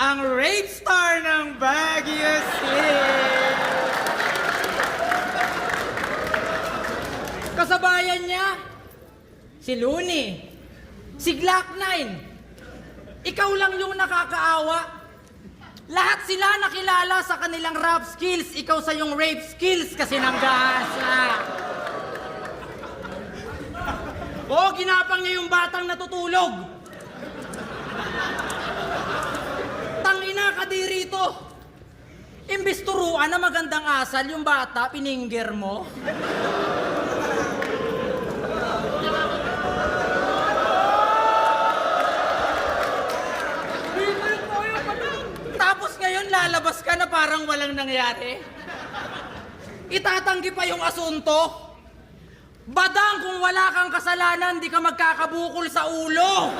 ang rape star ng Baguio City. Kasabayan niya, si Looney, si Glock 9. Ikaw lang yung nakakaawa. Lahat sila nakilala sa kanilang rap skills, ikaw sa yung rape skills kasi nanggasa. Oo, ginapang niya yung batang natutulog. Tangina ka di rito. Imbis turuan na magandang asal yung bata, piningger mo. Tapos ngayon lalabas ka na parang walang nangyari. Itatanggi pa yung asunto. Badang kung wala kang kasalanan, di ka magkakabukol sa ulo.